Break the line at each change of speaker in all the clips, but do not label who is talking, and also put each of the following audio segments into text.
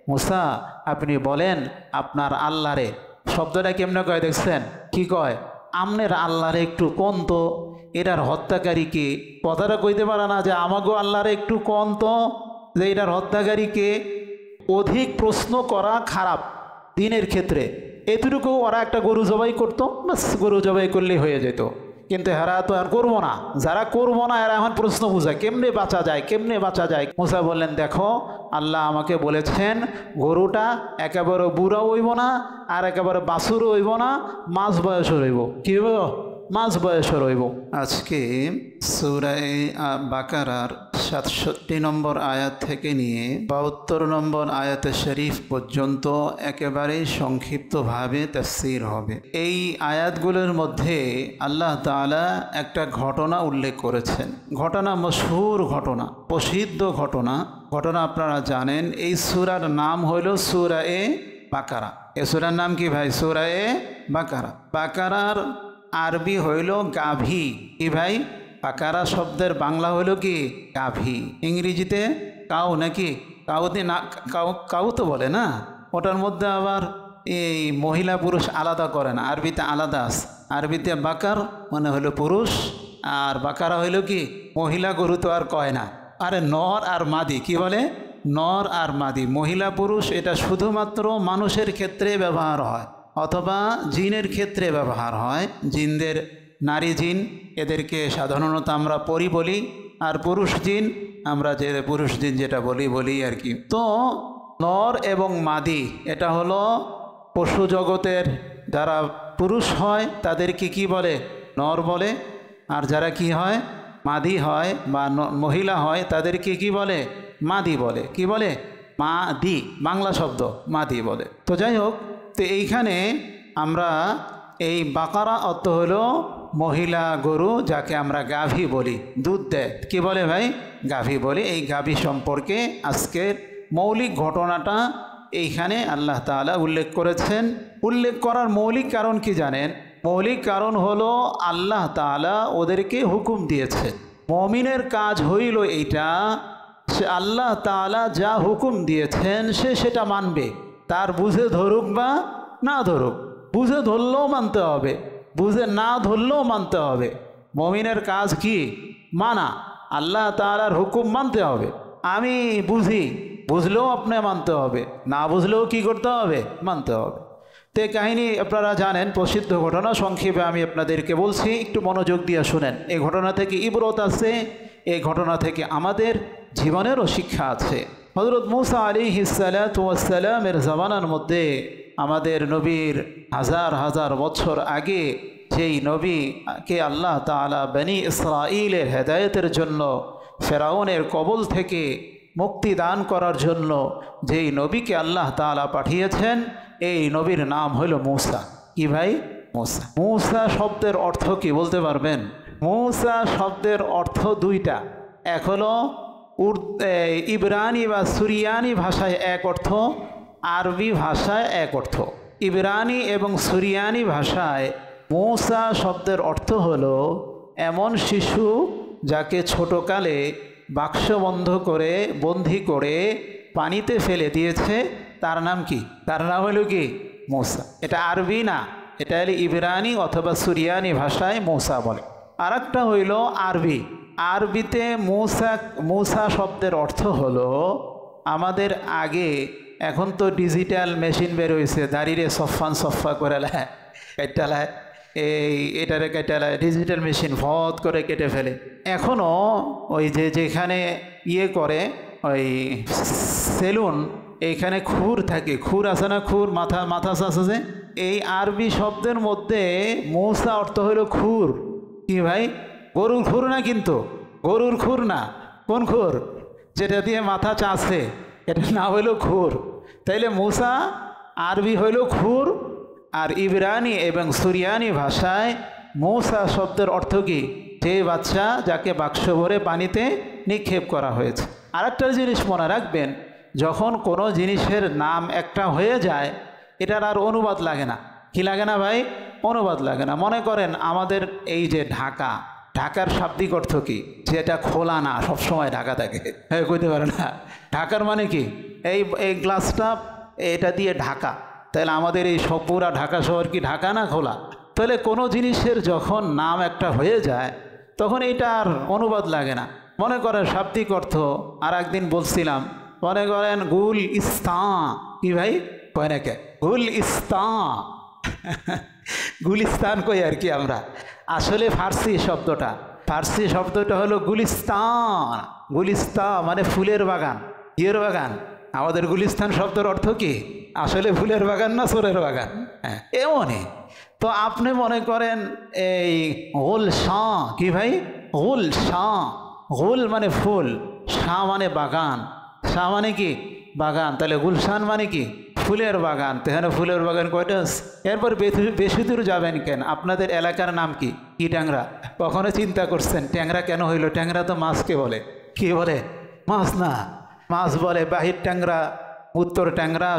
মুসা আপনি বলেন আপনার আল্লাহরে, শব্দটা কেমনে কয় দেখছেন, কি কয়, আমনের আল্লাহরে একটু কোন তো, এটার হত্যাকারীকে, কথাটা কইতে পারে না যে আমাগো আল্লাহরে একটু কোন তো যে এটার হত্যাকারীকে। অধিক প্রশ্ন করা খারাপ দিনের ক্ষেত্রে। এতটুকু ওরা একটা গরু জবাই করতো, বাস গরু জবাই করলেই হয়ে যেত। কিন্তু এরা তো আর করবো না, যারা করবো না এরা এখন প্রশ্ন বুঝায় কেমনে বাঁচা যায়, কেমনে বাঁচা যায়। মুসা বললেন দেখো আল্লাহ আমাকে বলেছেন গরুটা একেবারে বুড়া হইব না, আর একেবারে বাছুরও হইব না, মাঝ বয়সও রইব। কি হইব? মাঝ বয়সও রইব। আজকে সূরা বাকারার ৬৭ নম্বর আয়াত থেকে নিয়ে ৭২ নম্বর আয়াতে শরীফ পর্যন্ত একেবারেই সংক্ষিপ্তভাবে তাফসীর হবে। এই আয়াতগুলোর মধ্যে আল্লাহ তাআলা একটা ঘটনা উল্লেখ করেছেন। ঘটনা মশহুর ঘটনা, প্রসিদ্ধ ঘটনা। ঘটনা আপনারা জানেন। এই সূরার নাম হইল সূরা বাকারা। এই সূরার নাম কি ভাই? সূরা বাকারা। বাকারার আরবি হইল গাভী। কি ভাই? বাকারা শব্দের বাংলা হইল কি? গাভী। ইংরেজিতে কাউ নাকি? কাউতে না, কাউ তো বলে না। ওটার মধ্যে আবার এই মহিলা পুরুষ আলাদা করে না, আরবিতে আলাদা আছে। আরবিতে বাকার মানে হলো পুরুষ, আর বাকারা হইল কি? মহিলা। গরু তো আর কয় না। আরে নর আর মাদি, কি বলে? নর আর মাদি, মহিলা পুরুষ। এটা শুধুমাত্র মানুষের ক্ষেত্রে ব্যবহার হয়, অথবা জিনের ক্ষেত্রে ব্যবহার হয়। জিনদের, নারী জিন, এদেরকে সাধারণত আমরা পরি বলি, আর পুরুষ জিন আমরা যে পুরুষ জিন যেটা বলি আর কি। তো নর এবং মাদি এটা হলো পশু জগতের যারা পুরুষ হয় তাদেরকে কি বলে? নর বলে। আর যারা কি হয়? মাদি হয় বা মহিলা হয় তাদেরকে কি বলে? মাদি বলে। কি বলে? মাদি, বাংলা শব্দ মাদি বলে। তো যাই হোক, তো এইখানে আমরা এই বাকারা অর্থ হলো মহিলা গরু, যাকে আমরা গাভী বলি, দুধ দেয়। কি বলে ভাই? গাভী বলি। এই গাভী সম্পর্কে আজকের মৌলিক ঘটনাটা এইখানে আল্লাহ তাআলা উল্লেখ করেছেন। উল্লেখ করার মৌলিক কারণ কি জানেন? মৌলিক কারণ হলো আল্লাহ তাআলা ওদেরকে হুকুম দিয়েছে। মুমিনের কাজ হইল এইটা, সে আল্লাহ তাআলা যা হুকুম দিয়েছেন সে সেটা মানবে। তার বুঝে ধরুক বা না ধরুক, বুঝে ধরলেও মানতে হবে, বুঝে না ধরলেও মানতে হবে। মুমিনের কাজ কি? মানা। আল্লাহ তাআলার হুকুম মানতে হবে। আমি বুঝি, বুঝলেও আপনি মানতে হবে, না বুঝলেও কি করতে হবে? মানতে হবে। তো এই কাহিনী আপনারা জানেন, প্রসিদ্ধ ঘটনা। সংক্ষেপে আমি আপনাদেরকে বলছি, একটু মনোযোগ দিয়ে শুনেন। এই ঘটনা থেকে ইবরত আছে, এই ঘটনা থেকে আমাদের জীবনেরও শিক্ষা আছে। হযরত মূসা আলাইহিস সালাতু ওয়াস সালামের জামানার মধ্যে আমাদের নবীর হাজার হাজার বছর আগে যেই নবীকে আল্লাহ তাআলা বনি ইসরাঈলের হেদায়েতের জন্য, ফেরাউনের কবল থেকে মুক্তি দান করার জন্য যেই নবীকে আল্লাহ তাআলা পাঠিয়েছেন, এই নবীর নাম হইল মূসা। কি ভাই? মূসা। মূসা শব্দের অর্থ কি বলতে পারবেন? মূসা শব্দের অর্থ দুইটা। এক হলো ইবরানি বা সুরিয়ানি ভাষায় এক অর্থ, আরবি ভাষায় এক অর্থ। ইবরানি এবং সুরিয়ানি ভাষায় মূসা শব্দের অর্থ হলো এমন শিশু যাকে ছোটকালে বাক্সবন্ধ করে, বন্দী করে পানিতে ফেলে দিয়েছে, তার নাম কি? তার নাম হলো কি? মূসা। এটা আরবি না, এটা হলো ইবরানি অথবা সুরিয়ানি ভাষায় মূসা বলে। আর একটা হইল আরবি। আরবিতে মূসা শব্দের অর্থ হলো আমাদের আগে, এখন তো ডিজিটাল মেশিন বের হয়েছে, দাঁড়িয়ে সফা করে কেটালায়, এটারে কেটালায় ডিজিটাল মেশিন ভদ করে কেটে ফেলে। এখনও ওই যেখানে ইয়ে করে, ওই সেলুন, এইখানে খুর থাকে, খুর আছে না? খুর, মাথা আছে যে। এই আরবি শব্দের মধ্যে মূসা অর্থ হইল খুর। কি ভাই? গরুর খুর না, কিন্তু গরুর খুর না। কোন খুর? যেটা দিয়ে মাথা চাষে, এটা না হইল খুর। তাইলে মূসা আরবি হইল খুর, আর ইবরানি এবং সুরিয়ানি ভাষায় মূসা শব্দের অর্থ কি? যে বাচ্চা যাকে বাক্স ভরে পানিতে নিক্ষেপ করা হয়েছে। আরেকটা জিনিস মনে রাখবেন, যখন কোনো জিনিসের নাম একটা হয়ে যায়, এটার আর অনুবাদ লাগে না। কি লাগে না ভাই? অনুবাদ লাগে না। মনে করেন আমাদের এই যে ঢাকা, ঢাকার শাব্দিক অর্থ কি? যেটা খোলা না, সবসময় ঢাকা থাকে। হ্যাঁ, কইতে পারে না। ঢাকার মানে কি? এই এই গ্লাসটা এটা দিয়ে ঢাকা, তাহলে আমাদের এই সব পুরা ঢাকা শহর কি ঢাকা না খোলা? তাহলে কোনো জিনিসের যখন নাম একটা হয়ে যায় তখন এটা আর অনুবাদ লাগে না। মনে করেন শাব্দিক অর্থ, আর একদিন বলছিলাম, মনে করেন গুল ইস্তা, কি ভাই কয় নাকি গুল ইস্তা গুলিস্তান কই আর কি আমরা, আসলে ফার্সি শব্দটা হলো গুলিস্তান। গুলিস্তান মানে ফুলের বাগান, ইয়ের বাগান। আমাদের গুলিস্তান শব্দের অর্থ কি? আসলে ফুলের বাগান না চোরের বাগান? হ্যাঁ, এমনই। তো আপনি মনে করেন এই গোল শাহ, কি ভাই গোল শাহ, গোল মানে ফুল, শাহ মানে বাগান, শাহ মানে কি বাগান, তাহলে গুলশান মানে কি ফুলের বাগান। তেখানে ফুলের বাগান কয়টা? এরপর বেশি দূর যাবেন কেন? আপনাদের এলাকার নাম কি? কি ট্যাংরা? কখনো চিন্তা করছেন ট্যাংরা কেন হইল? ট্যাংরা তো মাছকে বলে, কি বলে? মাছ না, মাছ বলে বাহির ট্যাংরা, উত্তর ট্যাংরা,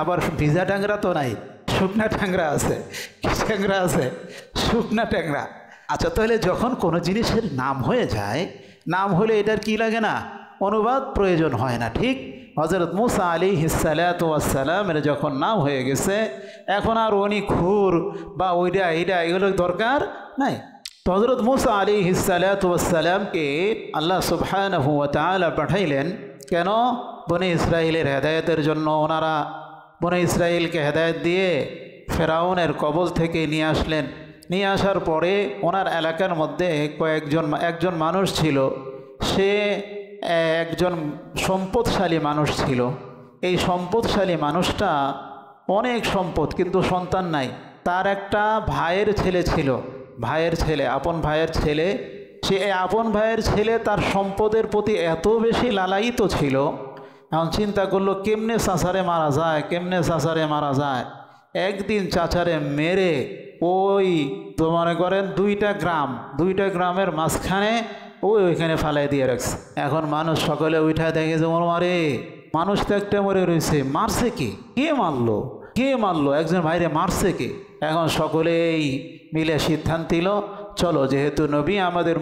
আবার ভিজা ট্যাংরা তো নাই, শুকনা ট্যাংরা আছে। কি ট্যাংরা আছে? শুকনা ট্যাংরা। আচ্ছা, তাহলে যখন কোনো জিনিসের নাম হয়ে যায়, নাম হলে এটার কি লাগে না? অনুবাদ প্রয়োজন হয় না। ঠিক হযরত মুসা আলাইহিস সালাতু ওয়াস সালামের যখন নাম হয়ে গেছে, এখন আর উনি খুর বা ওইটা এইটা এগুলোর দরকার নাই। তো হযরত মুসা আলাইহিস সালাতু ওয়াস সালামকে আল্লাহ সুবহানাহু ওয়া তাআলা পাঠাইলেন কেন? বনি ইসরাইলের হেদায়েতের জন্য। ওনারা বনি ইসরাইলকে হেদায়েত দিয়ে ফেরাউনের কবল থেকে নিয়ে আসলেন। নিয়ে আসার পরে ওনার এলাকার মধ্যে একজন মানুষ ছিল, সে একজন সম্পদশালী মানুষ ছিল। এই সম্পদশালী মানুষটা অনেক সম্পদ, কিন্তু সন্তান নাই। তার একটা ভাইয়ের ছেলে ছিল, ভাইয়ের ছেলে, আপন ভাইয়ের ছেলে। সে আপন ভাইয়ের ছেলে তার সম্পদের প্রতি এত বেশি লালায়িত ছিল, এখন চিন্তা করলো কেমনে চাচারে মারা যায়, কেমনে চাচারে মারা যায়। একদিন চাচারে মেরে ওই তো মনে করেন দুইটা গ্রামের মাঝখানে ওইখানে ফালাই দিয়ে রাখছে। এখন মানুষ সকলে উঠা দেখে যে মারে, মানুষ তো একটা মরে রয়েছে, মারছে কে মারলো, কে মারলো, একজন ভাইরে মারছে কে? এখন সকলেই মিলে সিদ্ধান্ত নিল, চলো যেহেতু নবী আমাদের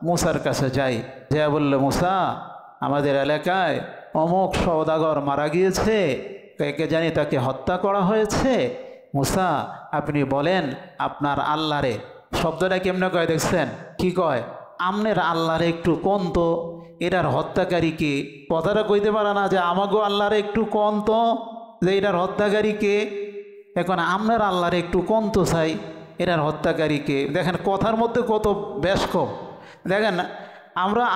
মুসার কাছে যাই। যা বললো, মুসা আমাদের এলাকায় অমুক সওদাগর মারা গিয়েছে, কে জানি তাকে হত্যা করা হয়েছে। মুসা আপনি বলেন আপনার আল্লাহরে, শব্দটা কেমনে কয় দেখছেন? কি কয়? আমনের আল্লাহরে একটু কোন তো, এটার হত্যাকারীকে। কথাটা কইতে পারে না যে আমাগো আল্লাহরে একটু কোন তো, যে এটার হত্যাকারীকে। এখন আমনের আল্লাহরে একটু কোন তো চাই, এটার হত্যাকারীকে। দেখেন কথার মধ্যে কত ব্যাসকম। দেখেন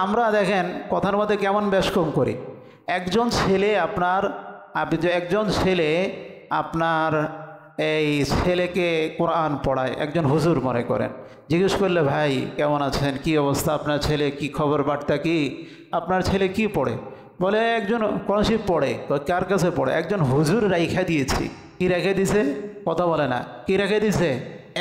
আমরা দেখেন কথার মধ্যে কেমন ব্যাসকম করি। একজন ছেলে আপনার এই ছেলেকে কোরআন পড়ায়, একজন হুজুর মনে করেন। জিজ্ঞেস করলে, ভাই কেমন আছেন, কি অবস্থা, আপনার ছেলে কি খবর বার্তা কি, আপনার ছেলে কি পড়ে? বলে একজন কোরআন পড়ে। কার কাছে পড়ে? একজন হুজুর রাইখা দিয়েছি। কি রেখে দিছে? কথা বলে না। কি রেখে দিছে?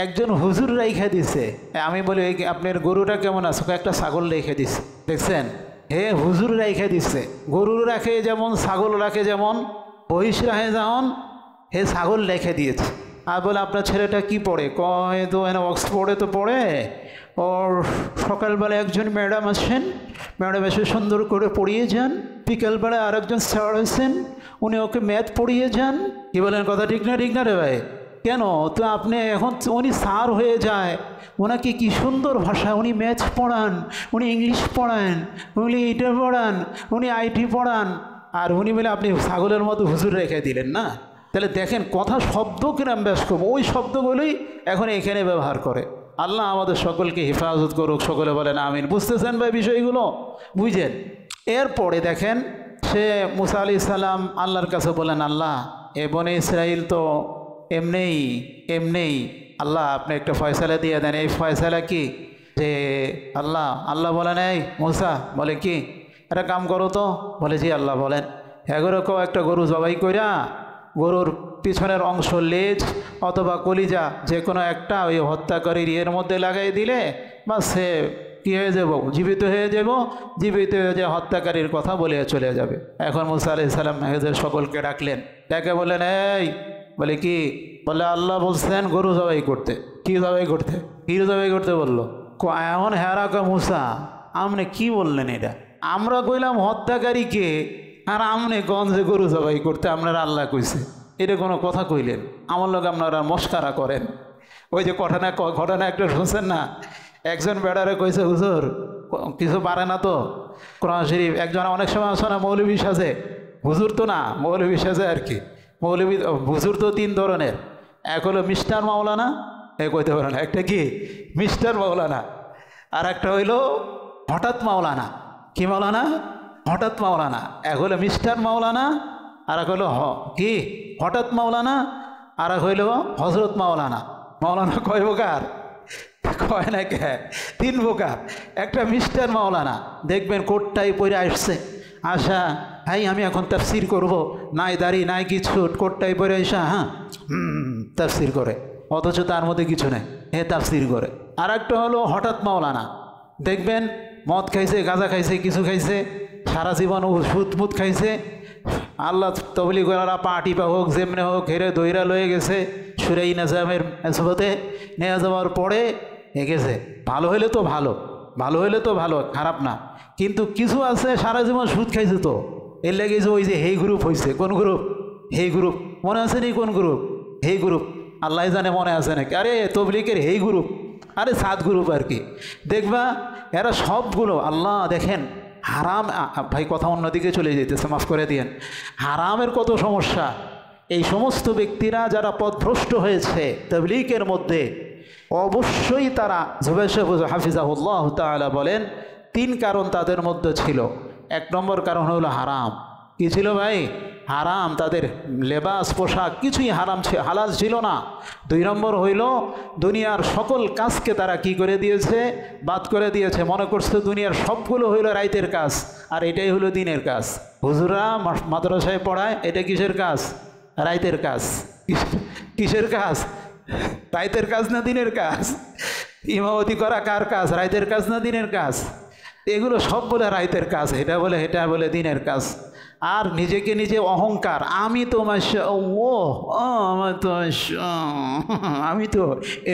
একজন হুজুর রাইখা দিছে। আমি বলি আপনার গরুটা কেমন আছে? একটা ছাগল রেখে দিছে। দেখছেন? হে হুজুর রাইখা দিচ্ছে। গরু রাখে যেমন, ছাগল রাখে যেমন, মহিষ রাখে যেমন, হে ছাগল রেখে দিয়েছে। আর বলে আপনার ছেলেটা কি পড়ে? কয় তো এনে অক্সফোর্ডে তো পড়ে। ওর সকালবেলা একজন ম্যাডাম আসেন, ম্যাডাম এসে সুন্দর করে পড়িয়ে যান। বিকালবেলা আরেকজন স্যার আছেন, উনি ওকে ম্যাথ পড়িয়ে যান। কি বলেন? কথা ঠিক না? ঠিক না রে ভাই? কেন? তো আপনি এখন উনি স্যার হয়ে যায়, ওনাকে কি সুন্দর ভাষা, উনি ম্যাথ পড়ান, উনি ইংলিশ পড়ান, উনি এটা পড়ান, উনি আইটি পড়ান, আর উনি বলে আপনি ছাগলের মতো হুজুর রেখে দিলেন না। তাহলে দেখেন কথা শব্দ কিরাম ব্যস্ত, ওই শব্দগুলোই এখন এখানে ব্যবহার করে। আল্লাহ আমাদের সকলকে হেফাজত করুক, সকলে বলেন আমিন। বুঝতেছেন ভাই বিষয়গুলো? বুঝেন? এরপরে দেখেন সে মুসা আলাইহিস সালাম আল্লাহর কাছে বলেন, আল্লাহ এ বনে ইসরাইল তো এমনিই আল্লাহ আপনি একটা ফয়সালা দিয়ে দেন। এই ফয়সালা কি? যে আল্লাহ বলেন, এই মুসা বলে কি একটা কাম করো তো। বলে জি আল্লাহ বলেন। এগুলোকেও একটা গরু জবাই কইরা গরুর পিছনের অংশ, লেজ অথবা কলিজা যে কোনো একটা ওই হত্যাকারীর এর মধ্যে লাগাই দিলে বা সে কী হয়ে যাব? জীবিত হয়ে যাব। জীবিত হয়ে যে হত্যাকারীর কথা বলে চলে যাবে। এখন মুসা আলাইহিস সালাম এদের সকলকে ডাকলেন, ডেকে বললেন, এই বলে কি? বলে আল্লাহ বলছেন গরু জবাই করতে। কি জবাই করতে? কি জবাই করতে বললো? এমন হেরা কা মুসা, আপনি কি বললেন এটা? আমরা কইলাম হত্যাকারীকে, আর আমনে গঞ্জে গরু জবাই করতে আপনারা আল্লাহ কইছে, এটা কোনো কথা কইলেন? আমার লোক আপনারা মস্কারা করেন। ওই যে ঘটনা একটা শুনছেন না, একজন বেড়ারে কইছে হুজুর কিছু পারে না তো কোরআন শরীফ, একজন অনেক সময় আসে না মৌলবী সাজে, হুজুর তো না মৌলবী সাজে আর কি। মৌলবী হুজুর তো তিন ধরনের, এক হলো মিস্টার মাওলানা, কইতে পারে না, একটা কি মিস্টার মাওলানা, আর একটা হইল হঠাৎ মাওলানা। কি মাওলানা? হঠাৎ মাওলানা। এক হলো মিস্টার মাওলানা, আর এক হইল কি হঠাৎ মাওলানা, আর এক হইল হজরত মাওলানা। মাওলানা কয় প্রকার? কয় না কে, তিন প্রকার। একটা মিস্টার মাওলানা, দেখবেন কোটটাই পরে আসছে, আশা হাই আমি এখন তাফসির করব, নাই দাড়ি নাই কিছু, কোটটাই পরে আসা হ্যাঁ তাফসির করে, অথচ তার মধ্যে কিছু নেই, তাফসির করে। আর একটা হলো হঠাৎ মাওলানা, দেখবেন মদ খাইছে, গাঁজা খাইছে, কিছু খাইছে, সারা জীবন সুদ মুদ খাইছে, আল্লাহ তবলি করারা পাটি পা হোক যেমনে হোক হেরে দইরা লয়ে গেছে, সুরাই নাজামের এসবতে নেওয়া যাওয়ার পরে গেছে। ভালো হইলে তো ভালো, ভালো হইলে তো ভালো, খারাপ না। কিন্তু কিছু আছে সারা জীবন সুদ খাইছে, তো এর লেগেছে ওই যে হেই গ্রুপ হয়েছে। কোন গ্রুপ? হেই গ্রুপ। মনে আছে নি কোন গ্রুপ? হেই গ্রুপ। আল্লাহ জানে মনে আছে নাকি? আরে তবলিকের হেই গ্রুপ, আরে 7 গ্রুপ আর কি। দেখবা এরা সবগুলো আল্লাহ দেখেন হারাম। ভাই কথা অন্যদিকে চলে যেতেছে, মাফ করে দিয়েন। হারামের কত সমস্যা। এই সমস্ত ব্যক্তিরা যারা পথভ্রষ্ট হয়েছে তাবলীগের মধ্যে, অবশ্যই তারা হাফিজাহুল্লাহ তাআলা বলেন 3 কারণ তাদের মধ্যে ছিল। 1 নম্বর কারণ হলো হারাম। কি ছিল ভাই? হারাম। তাদের লেবাস পোশাক কিছুই হারাম হালাল ছিল না। 2 নম্বর হইল দুনিয়ার সকল কাজকে তারা কি করে দিয়েছে? বাদ করে দিয়েছে। মনে করছে দুনিয়ার সবগুলো হইল রাইতের কাজ, আর এটাই হলো দিনের কাজ। হুজুরা মাদ্রাসায় পড়ায়, এটা কিসের কাজ? রাইতের কাজ। কিসের কাজ? রাইতের কাজ না দিনের কাজ? ইমামতি করা কার কাজ? রাইতের কাজ না দিনের কাজ? এগুলো সব বলে রাইতের কাজ, এটা বলে দিনের কাজ। আর নিজেকে নিজে অহংকার, আমি তো আমি তো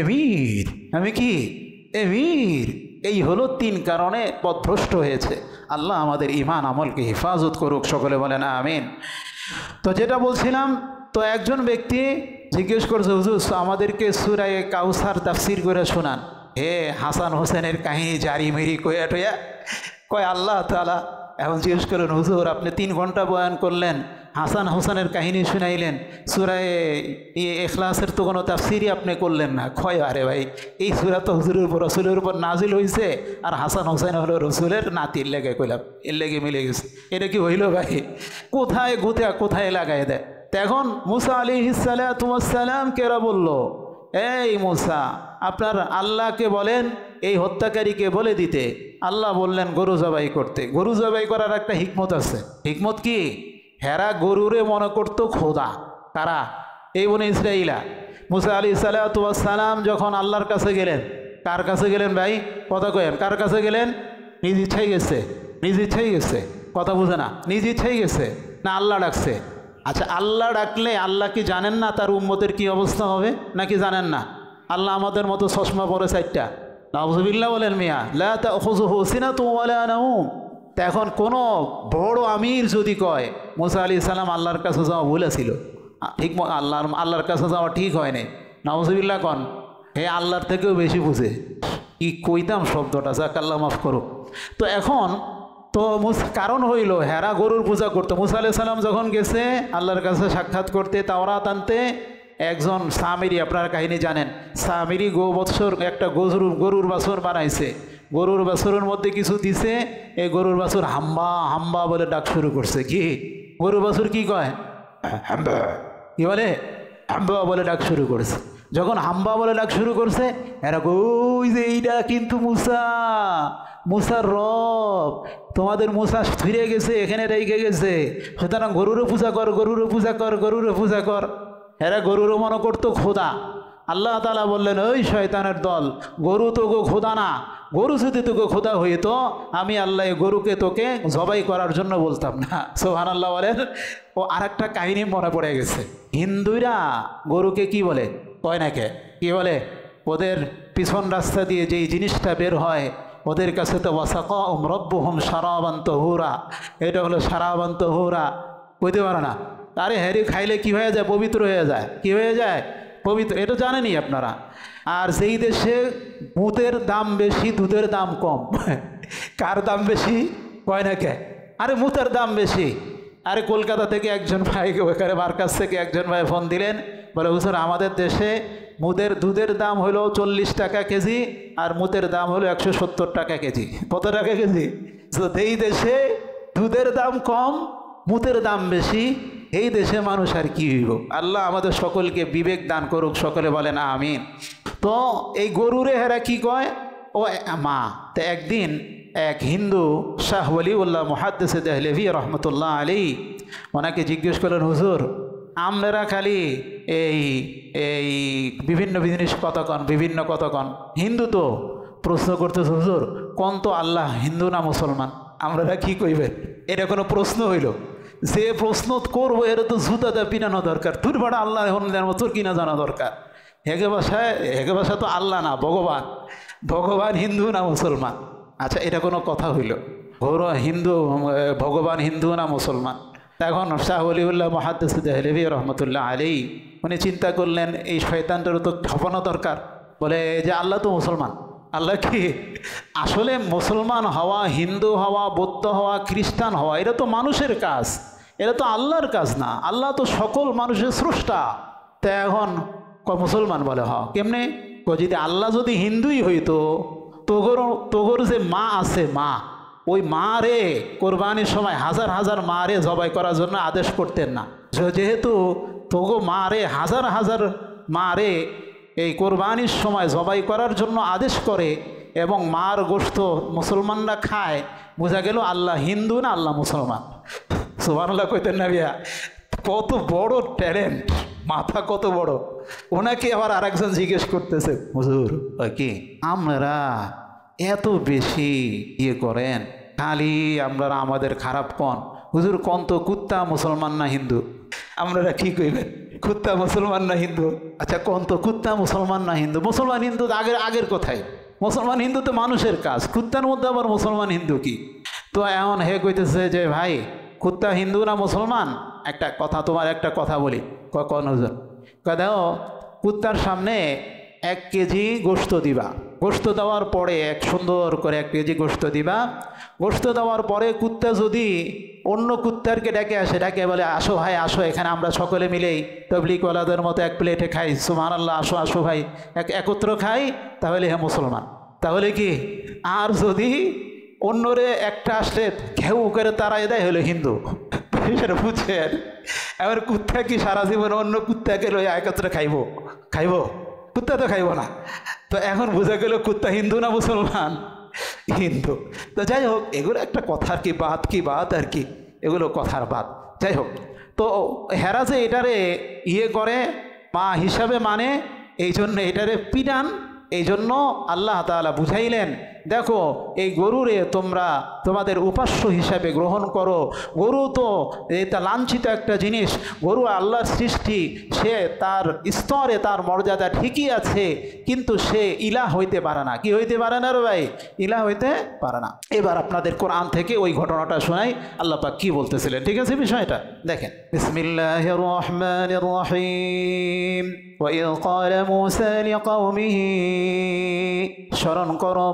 এমির, আমি কি এমির। এই হলো 3 কারণে পথভ্রষ্ট হয়েছে। আল্লাহ আমাদের ঈমান আমলকে হেফাজত করুক, সকলে বলেন আমিন। তো যেটা বলছিলাম, তো একজন ব্যক্তি জিজ্ঞেস করছে হুজুর আমাদেরকে সূরা কাউসার তাফসির করে শোনান। হে হাসান হোসেনের কাহিনী জারি মেরি কয়া টয়া কয় আল্লাহ তাআলা এখন জিজ্ঞেস করলেন হুজুর আপনি 3 ঘন্টা বয়ান করলেন, হাসান হোসেনের কাহিনী শুনাইলেন, সূরা ইখলাসের তো কোনো তাফসিরই আপনি করলেন না। কয় আরে ভাই এই সূরা তো হুজুরের উপর রাসূলের উপর নাজিল হয়েছে, আর হাসান হোসেন হলো রসুলের নাতির লেগে কইলাম, এর লেগে মিলে গেছে। এটা কি হইল ভাই? কোথায় গুথা কোথায় লাগাই দেয়। এখন মুসা আলাইহিস সালাম কেরা বলল, এই মুসা আপনার আল্লাহকে বলেন এই হত্যাকারীকে বলে দিতে। আল্লাহ বললেন গরু জবাই করতে। গরু জবাই করার একটা হিকমত আছে। হিকমত কি? হেরা গরুরে মনে করতো খোদা। কারা? এই বনে ইসরাইলা। মুসা আলাইহিস সালাম যখন আল্লাহর কাছে গেলেন, কার কাছে গেলেন ভাই? কথা কয়েন, কার কাছে গেলেন? নিজ ইচ্ছাই গেছে, নিজ ইচ্ছাই গেছে। কথা বুঝে না? নিজ ইচ্ছাই গেছে না আল্লাহ ডাকছে? আচ্ছা আল্লাহ ডাকলে আল্লাহ কি জানেন না তার উম্মতের কি অবস্থা হবে, নাকি জানেন না? আল্লাহ আমাদের মতো চশমা পরে 4টা, নাউযুবিল্লাহ বলেন মিয়া, লা তাখুযুহু সিনাতুন ওয়ালা নাওম। এখন কোনো বড় আমির যদি কয় মুসা আলাইহিস সালাম আল্লাহর কাছে যাওয়া ভুল ছিল, ঠিক আল্লাহর কাছে যাওয়া ঠিক হয় নাই, নাউযুবিল্লাহ কন, হে আল্লাহর থেকেও বেশি বুঝে। কি কইতাম শব্দটা, যাক আল্লাহ মাফ করুক। তো এখন তো কারণ হইল হেরা গরুর পূজা করতো। মুসা আলাইহিস সালাম যখন গেছে আল্লাহর কাছে সাক্ষাৎ করতে, তাওরাত আনতে, একজন সামিরি, আপনার কাহিনী জানেন, সামিরি একটা গরুর বাছর বানাইছে। গরুর বাছরের মধ্যে কিছু দিছে, এই গরুর বাছর হাম্বা হাম্বা বলে ডাক শুরু করছে। কি গরুর বাছর কি কয়? হাম্বা। কি বলে? হাম্বা বলে ডাক শুরু করছে। যখন হাম্বা বলে ডাক শুরু করছে, এরা ওই যে এইটা কিন্তু মুসার রব, তোমাদের মুসা ফিরে গেছে, এখানে রেখে গেছে, সুতরাং গরুরও পূজা কর, গরুরও পূজা কর, গরুরও পূজা কর। এরা গরুরও মনে করতো খোদা। আল্লাহ তাআলা বললেন, ওই শয়তানের দল, গরু তো গো খোদা না। গরু যদি তোকে খোদা হইতো আমি আল্লাহ গরুকে তোকে জবাই করার জন্য বলতাম না। সুবহানাল্লাহ বলেন। ও আরেকটা কাহিনী মনে পড়ে গেছে। হিন্দুরা গরুকে কি বলে? কয় নাকে কি বলে? ওদের পিছন রাস্তা দিয়ে যেই জিনিসটা বের হয় ওদের কাছে তো ওয়াসাকাহুম রাব্বুহুম শারাবান তাহুরা, এটা হলো শারাবান তাহুরা, কইতে পারে না। আরে হ্যারি খাইলে কি হয়ে যায়? পবিত্র হয়ে যায়। কি হয়ে যায়? পবিত্র। এটা জানেনি আপনারা। আর যেই দেশে মুতের দাম বেশি, দুধের দাম কম। কার দাম বেশি? কয় না কে? আরে মুতের দাম বেশি। আরে কলকাতা থেকে একজন ভাই, ওখানে মার্কাজ থেকে একজন ভাই ফোন দিলেন, বলে হুজুর আমাদের দেশে দুধের দাম হলো 40 টাকা কেজি, আর মুতের দাম হলো 170 টাকা কেজি। কত টাকা কেজি? এই দেশে দুধের দাম কম, মুতের দাম বেশি, এই দেশে মানুষ আর কি হইব? আল্লাহ আমাদের সকলকে বিবেক দান করুক, সকলে বলেন আমিন। তো এই গরুরে হেরা কি কয়? ও মা। তো একদিন এক হিন্দু শাহ ওয়ালিউল্লাহ মুহাদ্দিস দেহলেভি রহমতুল্লাহ আলী ওনাকে জিজ্ঞেস করলেন, হুজুর আপনারা খালি এই এই বিভিন্ন জিনিস কতক্ষণ, বিভিন্ন কতক্ষণ, হিন্দু তো প্রশ্ন করতেছে, হুজুর কোন তো আল্লাহ, হিন্দু না মুসলমান? আপনারা কি কইবেন? এটা কোনো প্রশ্ন হইল? যে প্রশ্ন করবো এর তো জুতাটা পিনানো দরকার। তোর ভাড়া আল্লাহ তোর কিনা জানা দরকার। হেগে ভাষা তো আল্লাহ না, ভগবান। ভগবান হিন্দু না মুসলমান? আচ্ছা, এটা কোনো কথা হইল? হিন্দু ভগবান হিন্দু না মুসলমান? এখন শাহ ওয়ালিউল্লাহ মুহাদ্দিস দেহলেভি রহমতুল্লাহ আলী উনি চিন্তা করলেন এই শয়তানটারও তো ঠপানো দরকার। বলে যে আল্লাহ তো মুসলমান। আল্লাহ কি? আসলে মুসলমান হওয়া, হিন্দু হওয়া, বৌদ্ধ হওয়া, খ্রিস্টান হওয়া, এটা তো মানুষের কাজ, এটা তো আল্লাহর কাজ না। আল্লাহ তো সকল মানুষের স্রষ্টা। তা এখন মুসলমান বলে কেমনে? যদি আল্লাহ যদি হিন্দুই হইতো, তোগর যে মা আছে, মা, ওই মা রে কোরবানির সময় হাজার হাজার মা রে জবাই করার জন্য আদেশ করতেন না। যেহেতু তোগো মা রে হাজার হাজার মা রে এই কোরবানির সময় জবাই করার জন্য আদেশ করে এবং মার গোশত মুসলমানরা খায়, বোঝা গেল আল্লাহ হিন্দু না আল্লাহ মুসলমান। সুবহানাল্লাহ কইতেন না ভাইয়া? কত বড় ট্যালেন্ট, মাথা কত বড়। ওনাকে আবার আরেকজন জিজ্ঞেস করতেছে, হুজুর কি আমরা এত বেশি করেন, খালি আমরা আমাদের খারাপ কন? হুজুর কোন তো কুত্তা মুসলমান না হিন্দু? আপনারা কি কইবেন? কুত্তা মুসলমান না হিন্দু? আচ্ছা কোন তো কুত্তা মুসলমান না হিন্দু? মুসলমান হিন্দু আগের কথাই। মুসলমান হিন্দু তো মানুষের কাজ, কুত্তার মধ্যে আবার মুসলমান হিন্দু কি? তো এখন হে কইতেছে যে ভাই কুত্তা হিন্দু না মুসলমান? একটা কথা, তোমার একটা কথা বলি। কোন হুজুর? দেখো, কুত্তার সামনে 1 কেজি গোশত দিবা, গোশত দেওয়ার পরে সুন্দর করে 1 কেজি গোশত দিবা। গোশত দেওয়ার পরে কুত্তা যদি অন্য কুত্তারকে ডেকে আসে, ডাকে বলে আসো ভাই আসো, এখানে আমরা সকলে মিলেই তবলিগওয়ালাদের মতো এক প্লেটে খাই, সুবহানাল্লাহ, আসো আসো ভাই, একত্র খাই, তাহলে হ্যাঁ মুসলমান। তাহলে কি? আর যদি অন্যরে একটা আসলে ঘেউ করে তারাই দেয়, হলো হিন্দু। সেটা বুঝছেন? এবার কুত্তা কি সারা জীবন অন্য কুত্তাকে লইয়া একত্রে খাইব? কুত্তা তো খাইব না। তো এখন বোঝা গেল কুত্তা হিন্দু না মুসলমান? হিন্দু। তো যাই হোক, এগুলো একটা কথার কি বাত আর কি, এগুলো কথার বাত। যাই হোক, তো হেরা যে এটারে করে মা হিসাবে মানে, এই জন্য এটারে পিডান। এই জন্য আল্লাহ তাআলা বুঝাইলেন, দেখো এই গরুরে তোমরা তোমাদের উপাস্য হিসাবে গ্রহণ করো। গরু তো এটা লাঞ্ছিত একটা জিনিস। গরু আল্লাহর সৃষ্টি, সে তার স্তরে তার মর্যাদা ঠিকই আছে, কিন্তু সে ইলাহ হইতে পারে না। কি হইতে পারে না রে ভাই? ইলাহ হইতে পারে না। এবার আপনাদের কোরআন থেকে ওই ঘটনাটা শোনাই, আল্লাহ পাক কি বলতেছিলেন। ঠিক আছে, বিষয়টা দেখেন। বিসমিল্লাহির রহমানির রহিম। وَإِذْ قَالَ مُوسَى لِقَوْمِهِ, স্মরণ করো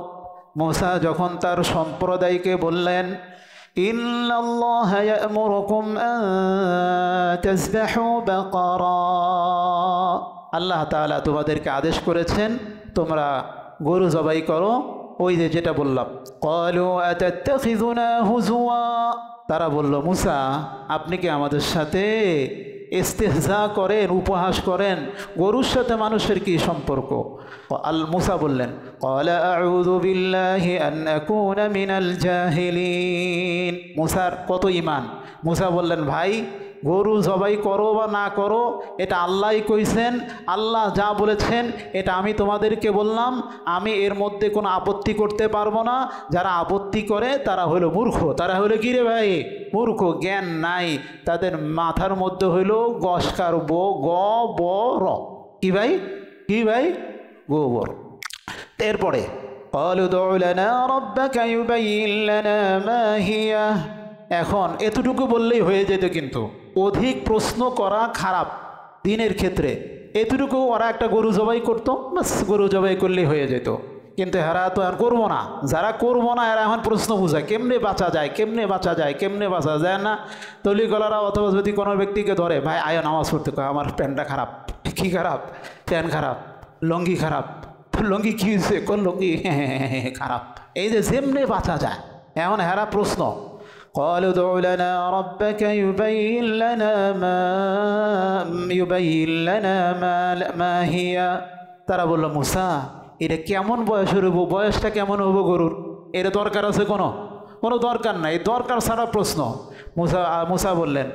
মূসা যখন তার সম্প্রদায়কে বললেন, ইন্নাল্লাহা ইয়া'মুরুকুম আন তাযবাহু বাকারা, আল্লাহ তাআলা তোমাদেরকে আদেশ করেছেন তোমরা গরু জবাই করো। ওই যে যেটা বললাম, ক্বালু আতাত্তাখিযুনা হুজুয়া, তারা বলল মূসা আপনি কি আমাদের সাথে ইস্তেহজা করেন, উপহাস করেন? গরুর সাথে মানুষের কি সম্পর্ক? মূসা বললেন, ক্বালা আউযু বিল্লাহি আন আকুনা মিনাল জাহিলিন। মূসার কত ঈমান! মূসা বললেন, ভাই গরু জবাই করো বা না করো এটা আল্লাহই কইছেন, আল্লাহ যা বলেছেন এটা আমি তোমাদেরকে বললাম, আমি এর মধ্যে কোনো আপত্তি করতে পারবো না। যারা আপত্তি করে তারা হলো মূর্খ। তারা হলো কি রে ভাই? মূর্খ, জ্ঞান নাই তাদের মাথার মধ্যে হইল গস্কার গ ব র। কি ভাই? গোবর। এরপরে قالوا ادع لنا ربك يبين لنا ما هي। এখন এতটুকু বললেই হয়ে যেত, কিন্তু অধিক প্রশ্ন করা খারাপ দিনের ক্ষেত্রে। এতটুকু ওরা একটা গরু জবাই করতো, বাস গরু জবাই করলেই হয়ে যেত। কিন্তু এরা তো আর করবো না, যারা করবো না এরা এখন প্রশ্ন বুঝায় কেমনে বাঁচা যায়, কেমনে বাঁচা যায়, কেমনে বাঁচা যায় না। তলি গলারা অথবা যদি কোনো ব্যক্তিকে ধরে, ভাই আয়ো নামাজ পড়তে কয়, আমার প্যান্টটা খারাপ। কী খারাপ? প্যান্ট খারাপ, লঙ্গি খারাপ। লঙ্গি কী হয়েছে? কোন লঙ্গি? খারাপ। এই যে যেমনে বাঁচা যায়, এখন হেরা প্রশ্ন। قالوا ادع لنا ربك يبين لنا ما هي। তারা বলল, মুসা এটা কেমন বয়স হইব, বয়সটা কেমন হইব গরুর? এটা দরকার আছে কোনো দরকার নাই, দরকার ছাড়া প্রশ্ন। মুসা বললেন,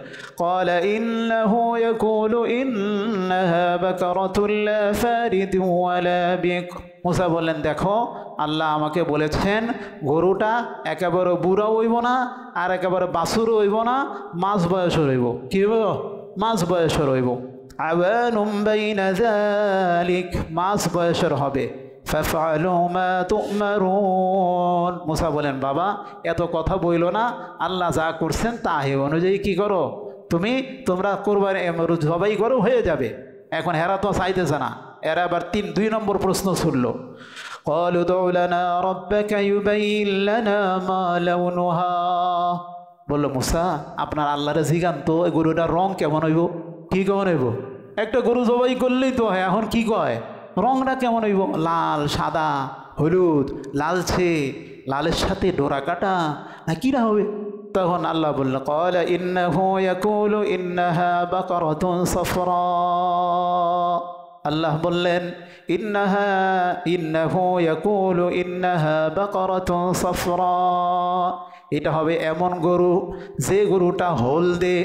قال إنه يقول إنها بقرة لا فارض ولا بكر। মুসা বললেন, দেখো আল্লাহ আমাকে বলেছেন গরুটা একেবারে বুড়া হইব না আর একেবারে বাছুর হইব না, মাঝ বয়স রইব। কি হইব? মাঝ বয়স রইব। আওয়ানুম বাইনা যালিক, মাঝ বয়সের হবে। ফাফআলু মা তু'মারুন। মুসা বলেন, বাবা এত কথা বইলো না, আল্লাহ যা করছেন তা হে অনুযায়ী কি করো, তোমরা কোরবানি জবাই করো, হয়ে যাবে। এখন হেরা তো চাইতেছে না, এরা আবার 2 নম্বর প্রশ্ন ছুড়ল। قالوا ادع لنا ربك يبين لنا ما لونها। বলল, মুসা আপনার আল্লাহরে জিগান তো এই গরুটার রং কেমন হইব? কি কেমন হইব? একটা গরু জবাই করলেই তো হয়, এখন কি কয় রংটা কেমন হইব? লাল, সাদা, হলুদ, লালচে, লালের সাথে ডোরা কাটা না কিরা হবে? তখন আল্লাহ বলল, قال إنه يقول إنها بقرة صفراء। আল্লাহ বললেন, ইন্নাহু ইয়াকুলু ইন্নাহা বাকারাতুন সাফরা। এটা হবে এমন গরু যে গরুটা হলদে,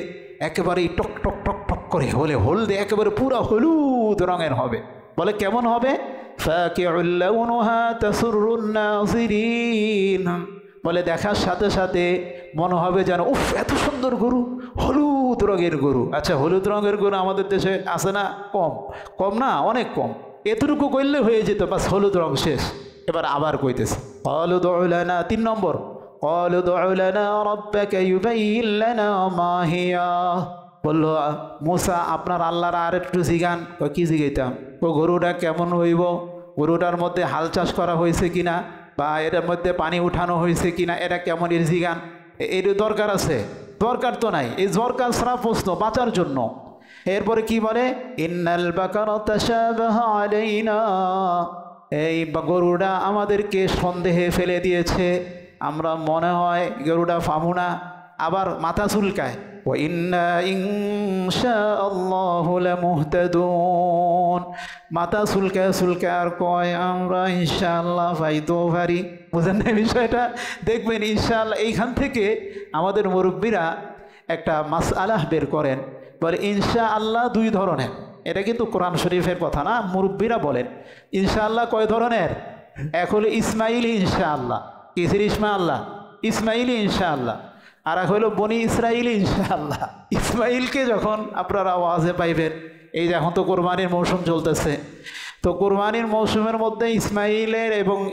একেবারে টক টক টক টক করে হলদে, একেবারে পুরো হলুদ রঙের হবে। বলে কেমন হবে? ফাকিউল লাউনুহা তাসুরুন নাযিরিন। বলে দেখার সাথে সাথে মনে হবে যেন উফ এত সুন্দর গরু, হলুদ রঙের গরু। আচ্ছা হলুদ রঙের গরু আমাদের দেশে আছে না? কম না, অনেক কম। এতটুকু করলে হয়ে যেত, বাস হলুদ রং শেষ। এবার আবার কইতেছে, ক্বালু উদউ লানা, 3 নম্বর, ক্বালু উদউ লানা রাব্বাকা ইউবাইয়িন লানা মা হিয়া। বলল, মুসা আপনার আল্লাহর আর একটু জিগান। কি জিগাইতাম? গরুটা কেমন হইব, গরুটার মধ্যে হাল চাষ করা হয়েছে কিনা, বা এর মধ্যে পানি উঠানো হয়েছে কিনা, এটা কেমন এর জিগান। এর দরকার আছে? দরকার তো নাই, এই দরকার ছাড়া প্রশ্ন বাঁচার জন্য। এরপরে কি বলে? ইন্নাল বাকারা তাশাবাহা আলাইনা। এই গরুটা আমাদেরকে সন্দেহে ফেলে দিয়েছে, আমরা মনে হয় গরুটা পাবো না। আবার মাথা চুলকায়, ওয়া ইন্না ইনশাআল্লাহু লামুহতাদুন। মাথা চুলকায় আর কয় আমরা ইনশাআল্লাহ পাইতেও পারি। বুঝেন না বিষয়টা? দেখবেন ইনশাআল্লাহ এইখান থেকে আমাদের মুরব্বীরা একটা মাসআলাহ বের করেন, বলে ইনশাআল্লাহ 2 ধরনের। এটা কিন্তু কোরআন শরীফের কথা না, মুরব্বীরা বলেন। ইনশাআল্লাহ কয় ধরনের? এক হলো ইসমাইলি ইনশাআল্লাহ। কিসের ইসমাআল্লাহ? ইসমাইলি ইনশাআল্লাহ। আর এক হলো বনি ইসরাইলি ইনশাআল্লাহ। ইসমাইলকে যখন আপনারা আওয়াজে পাইবেন, এই যে এখন তো কোরবানির মৌসুম চলতেছে, তো কোরবানির মৌসুমের মধ্যে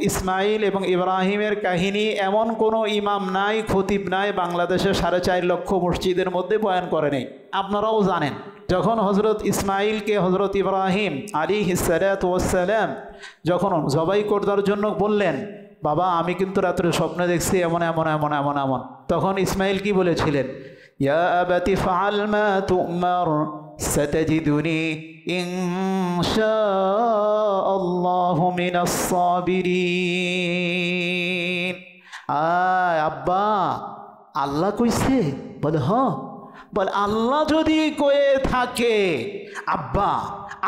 ইসমাইল এবং ইব্রাহিমের কাহিনী এমন কোনো ইমাম নাই, খতিব নাই বাংলাদেশের 4.5 লক্ষ মসজিদের মধ্যে বয়ান করে নেই। আপনারাও জানেন, যখন হজরত ইসমাইলকে হজরত ইব্রাহিম আলাইহিস সালাতু ওয়াস সালাম যখন জবাই করার জন্য বললেন, বাবা আমি কিন্তু রাত্রে স্বপ্নে দেখছি এমন এমন এমন এমন এমন, তখন ইসমাইল কি বলেছিলেন? ইয়া আবাতি ফাআল মা তু'মার সাতাজিদুনি ইনশাআল্লাহু মিনাস সাবিরিন। আব্বা আল্লাহ কইছে? বলে হ্যাঁ। বলে আল্লাহ যদি কয়ে থাকে আব্বা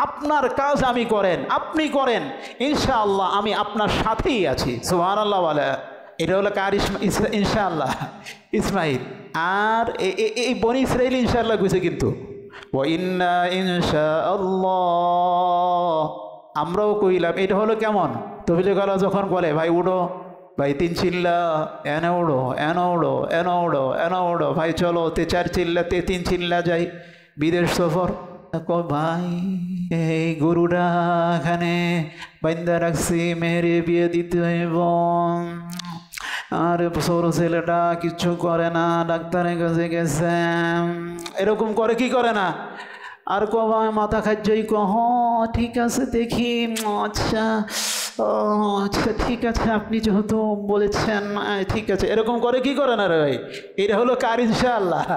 আপনার কাজ আমি করেন, আপনি করেন, ইনশাআল্লাহ আমি আপনার সাথেই আছি। সুবহানাল্লাহ বলে। এটা হলো কার? ইনশাআল্লাহ ইসমাইল। আর এই বনি ইসরাইল ইনশাআল্লাহ কইছে কিন্তু ওয়া ইন্না ইনশাআল্লাহ আমরাও কইলাম। এটা হলো কেমন? তফিলে গলা যখন বলে ভাই উঠো, ভাই 3 চিল্লা, এনে উড়ো, এনে উড়ো, এনে উড়ো, এনে উড়ো, ভাই চলো 4 চিল্লাতে 3 চিল্লা যাই, বিদেশ সফর। ভাই এই গরুটা এখানে বাইন্দা রাখছি, মেরে বিয়ে দিতে হইব। আর ছোট ছেলেটা কিচ্ছু করে না, ডাক্তারের কাছে গেছে। এরকম করে কি করে না? আর ভাই মাথা খাজ্জই ঠিক আছে দেখি, আচ্ছা ও আচ্ছা ঠিক আছে আপনি যেহেতু বলেছেন ঠিক আছে। এরকম করে কি করে না রে ভাই? এটা হলো কার ইনশাআল্লাহ?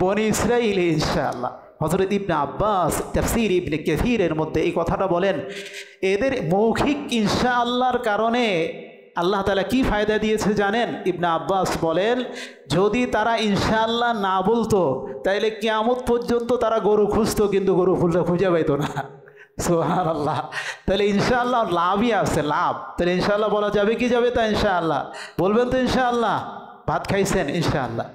বনি ইসরাইল ইনশাআল্লাহ। হযরত ইবনে আব্বাস তাফসীর ইবনে কাসীরের মধ্যে এই কথাটা বলেন, এদের মৌখিক ইনশাআল্লাহর কারণে আল্লাহ তাআলা কি ফায়দা দিয়েছে জানেন? ইবনে আব্বাস বলেন, যদি তারা ইনশাআল্লাহ না বলতো তাইলে কিয়ামত পর্যন্ত তারা গরু খুঁজতো, কিন্তু গরু খুঁজে পাইতো না। সুবহানাল্লাহ। তাহলে ইনশাআল্লাহ লাভই আছে, লাভ। তাহলে ইনশাআল্লাহ বলা যাবে কি যাবে তা? ইনশাআল্লাহ বলবেন তো ইনশাআল্লাহ। ভাত খাইছেন? ইনশাআল্লাহ।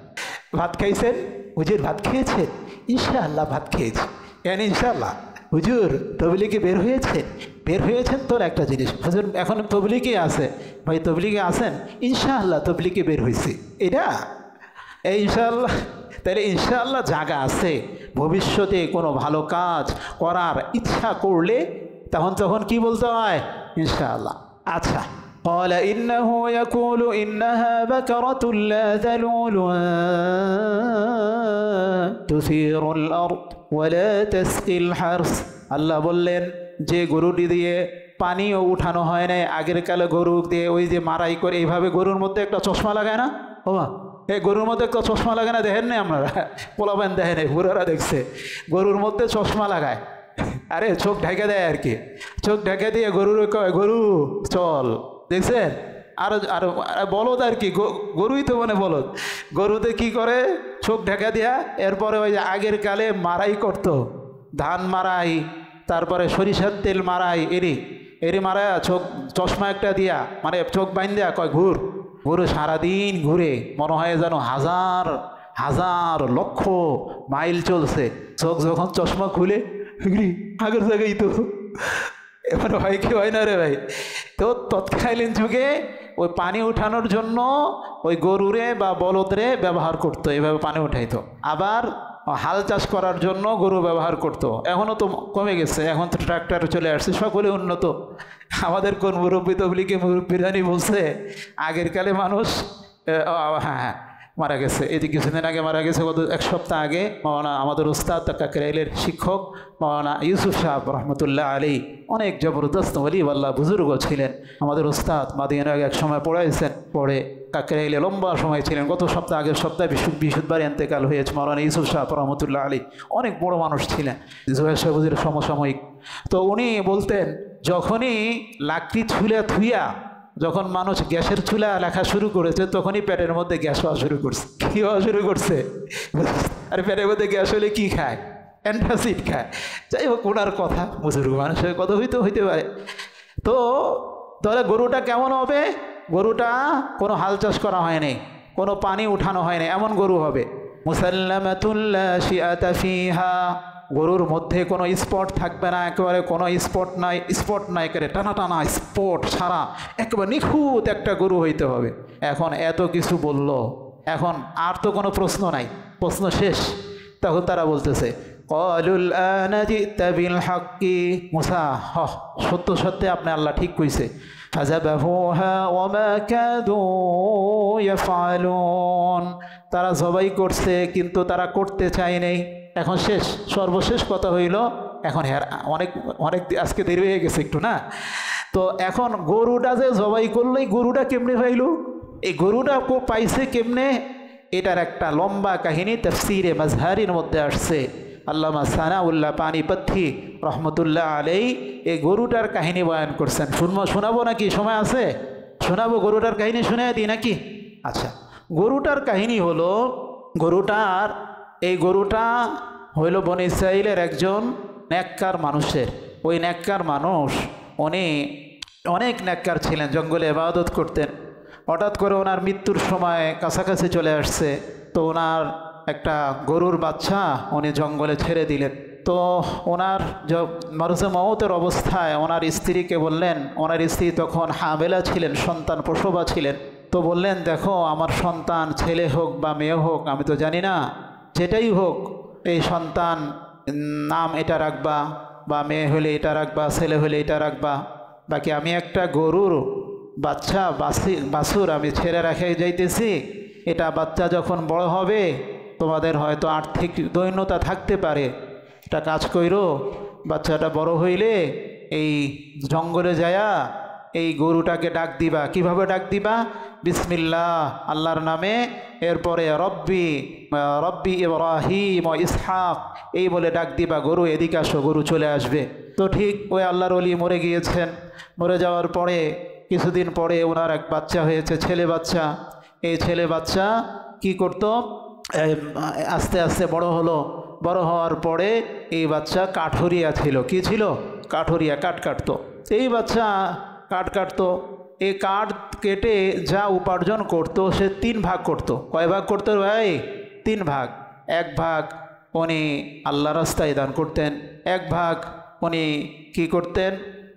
ভাত খাইছেন? হুজুর ভাত খেয়েছেন? ইনশাআল্লাহ ভাত খেয়েছি। কেন ইনশাআল্লাহ? হুজুর তবলিগে বের হয়েছেন? বের হয়েছেন তোর একটা জিনিস। হুজুর এখন তবলিগে আছে? ভাই তবলিগে আছেন? ইনশাআল্লাহ তবলিগে বের হয়েছি। এটা এই ইনশাআল্লাহ। তাহলে ইনশাআল্লাহ জায়গা আছে। ভবিষ্যতে কোনো ভালো কাজ করার ইচ্ছা করলে তখন কি বলতে হয়? ইনশাআল্লাহ। আচ্ছা, قال إنه يقول إنها بكرة لا ذلول تثير الأرض ولا تسقي الحرث। আল্লাহ বললেন যে গরুটি দিয়ে পানিও উঠানো হয় না, আগের কালে গরু দিয়ে ওই যে মারাই করে এইভাবে গরুর মধ্যে একটা চশমা লাগায় না? ওমা, এই গরুর মধ্যে একটা চশমা লাগায় না? দেখেন না আপনারা? পোলাবেন দেখেন, বুড়ারা দেখছে গরুর মধ্যে চশমা লাগায়। আরে চোখ ঢেকে দেয় আর কি, চোখ ঢেকে দিয়ে গরুর কয় গরু চল, দেখছেন? আর আর বলদ আর কি, গরুই তো মানে বলদ। গরুতে কি করে? চোখ ঢেকা দিয়া। এরপরে ওই যে আগের কালে মারাই করতো, ধান মারাই, তারপরে সরিষার তেল মারাই, এরি মারা চোখ চশমা একটা দিয়া, মানে চোখ বাইন দেয়া কয় ঘুর। গরু সারাদিন ঘুরে, মনে হয় যেন হাজার হাজার লক্ষ মাইল চলছে। চোখ যখন চশমা খুলে আগের জায়গায় তো এবার হয় কি হয় না রে ভাই? তো তৎকালীন যুগে ওই পানি উঠানোর জন্য ওই গরুরে বা বলদরে ব্যবহার করতো, এভাবে পানি উঠাইতো। আবার হাল চাষ করার জন্য গরু ব্যবহার করতো। এখনও তো কমে গেছে, এখন তো ট্রাক্টর চলে আসছে, সকলে উন্নত। আমাদের কোন মুরব্বী তবলিগে মুরব্বীরানি বলছে আগের কালে মানুষ হ্যাঁ মারা গেছে, এই যে কিছুদিন আগে মারা গেছে, গত এক সপ্তাহ আগে মাওলানা আমাদের উস্তাদ কাকরাইলের শিক্ষক মাওলানা ইউসুফ সাহেব রহমতুল্লাহ আলী, অনেক জবরদস্ত ওলি আল্লাহ বুজুর্গ ছিলেন। আমাদের উস্তাদ মাদিয়ার আগে এক সময় পড়াইছেন, পড়ে কাকরাইলে লম্বা সময় ছিলেন। গত সপ্তাহ আগের সপ্তাহে বিশুদ্ধবার এন্তেকাল হয়েছে মাওলানা ইউসুফ সাহেব রহমতুল্লাহ আলী, অনেক বড় মানুষ ছিলেন, জোহের সাহেবের সমসাময়িক। তো উনি বলতেন, যখনই লাকড়ি থুইয়া যখন মানুষ গ্যাসের চুলা লেখা শুরু করেছে, তখনই পেটের মধ্যে গ্যাস হওয়া শুরু করছে। কী হওয়া শুরু করছে? আর পেটের মধ্যে গ্যাস হলে কি খায়? অ্যান্টাসিড খায়। যাই হোক, ওনার কথা বুজুর্গ মানুষের কথা হইতে পারে। তো তাহলে গরুটা কেমন হবে? গরুটা কোনো হাল চাষ করা হয়নি, কোনো পানি উঠানো হয়নি, এমন গরু হবে। মুসাল্লামাতুল লা শিআতা ফিহা, গরুর মধ্যে কোনো স্পট থাকবে না, একেবারে কোনো স্পট নাই করে টানা টানা স্পট ছাড়া একেবারে নিখুঁত একটা গরু হইতে হবে। এখন এত কিছু বলল, এখন আর তো কোনো প্রশ্ন নাই, প্রশ্ন শেষ। তখন তারা বলতেছে ক্বালুল আনা জিতা বিল হাক্কি, মুসা সত্য সত্যি আপনি আল্লাহ ঠিক কইছে। ফাযাবাহুহা ওয়া মা কাদু ইয়াফআলুন, তারা জবাই করছে কিন্তু তারা করতে চায় নাই। এখন শেষ, সর্বশেষ কথা হইল, এখন অনেক আজকে দেরি হয়ে গেছে একটু না। তো এখন গরুটা যে জবাই করলো, এই গরুটা কেমনে পাইল? এই গরুটা পাইছে কেমনে? এটার একটা লম্বা কাহিনী তাফসীরে মাজহারির মধ্যে আসছে। আল্লামা সানাউল্লাহ পানিপথী রহমতুল্লাহ আলাই এই গরুটার কাহিনী বয়ান করছেন। শোনাবো নাকি? সময় আছে? শোনাবো গরুটার কাহিনী, শুনে দিই নাকি? আচ্ছা, গরুটার কাহিনী হলো, এই গরুটা হইল বনি ইসরাইলের একজন নেককার মানুষের। ওই নেককার মানুষ, উনি অনেক নেককার ছিলেন, জঙ্গলে ইবাদত করতেন। হঠাৎ করে ওনার মৃত্যুর সময় কাছাকাছি চলে আসছে, তো ওনার একটা গরুর বাচ্চা উনি জঙ্গলে ছেড়ে দিলেন। তো ওনার মারুজে মওতের অবস্থায় ওনার স্ত্রীকে বললেন, ওনার স্ত্রী তখন হামেলা ছিলেন, সন্তান প্রসবা ছিলেন। তো বললেন, দেখো আমার সন্তান ছেলে হোক বা মেয়ে হোক আমি তো জানি না, যেটাই হোক এই সন্তান নাম এটা রাখবা, বা মেয়ে হলে এটা রাখবা, ছেলে হলে এটা রাখবা। বাকি আমি একটা গরুর বাচ্চা বাছুর আমি ছেড়ে রেখে যাইতেছি, এটা বাচ্চা যখন বড় হবে তোমাদের হয়তো আর্থিক দৈন্যতা থাকতে পারে, একটা কাজ কইরো, বাচ্চাটা বড় হইলে এই জঙ্গলে যায়া এই গরুটাকে ডাক দিবা। কিভাবে ডাক দিবা? বিসমিল্লাহ, আল্লাহর নামে, এরপরে রব্বি রব্বি ইব্রাহিম ও ইসহাক এই বলে ডাক দিবা। গরু এদিকে আসো, গরু চলে আসবে। তো ঠিক ওই আল্লাহর ওলি মরে গিয়েছেন। মরে যাওয়ার পরে কিছুদিন পরে ওনার এক বাচ্চা হয়েছে, ছেলে বাচ্চা। এই ছেলে বাচ্চা কি করতো, আস্তে আস্তে বড় হলো। বড় হওয়ার পরে এই বাচ্চা কাঠুরিয়া ছিল। কি ছিল? কাঠুরিয়া, কাঠ কাটতো। এই বাচ্চা কাঠ কাটতো। এই কাঠ কেটে যা উপার্জন করত সে 3 ভাগ করত। কয় ভাগ করতো ভাই? 3 ভাগ। 1 ভাগ উনি আল্লাহ রাস্তায় দান করতেন, 1 ভাগ উনি কি করতেন,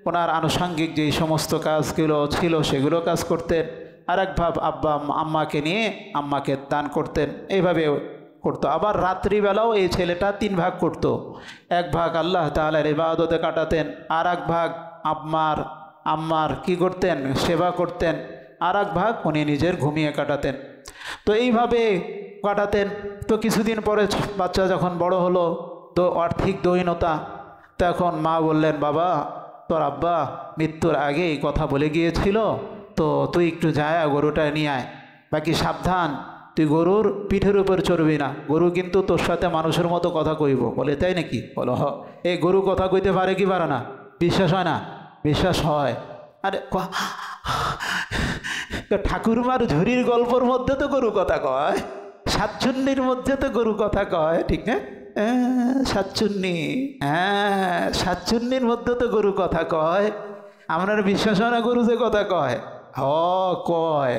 ওনার আনুষঙ্গিক যেই সমস্ত কাজগুলো ছিল সেগুলো কাজ করতেন, আর 1 ভাগ আব্বা আম্মাকে নিয়ে আম্মাকে দান করতেন। এইভাবে করতো। আবার রাত্রিবেলাও এই ছেলেটা 3 ভাগ করত। 1 ভাগ আল্লাহ তাআলার ইবাদতে কাটাতেন, আর 1 ভাগ আম্মার কি করতেন, সেবা করতেন, আর 1 ভাগ উনি নিজের ঘুমিয়ে কাটাতেন। তো এইভাবে কাটাতেন। তো কিছুদিন পরে বাচ্চা যখন বড় হলো, তো আর্থিক দৈন্যতা, তখন মা বললেন, বাবা তোর আব্বা মৃত্যুর আগেই কথা বলে গিয়েছিল, তো তুই একটু যায় গরুটা নিয়ে আয়। বাকি সাবধান, তুই গরুর পিঠের উপর চড়বি না, গরু কিন্তু তোর সাথে মানুষের মতো কথা কইব। বলে তাই নাকি? বলো হ। এই গরু কথা কইতে পারে কি পারে না? বিশ্বাস হয় না? বিশ্বাস হয়। আরে ঠাকুরমার ঝুরির গল্পর মধ্যে তো গরু কথা কয়, সাতচুন্নির মধ্যে তো গরু কথা কয়, ঠিক না? সাতচুন্নি, হ্যাঁ সাতচুন্নির মধ্যে তো গরু কথা কয়। আপনার বিশ্বাস হয় না গরু যে কথা কয়? হ, কয়।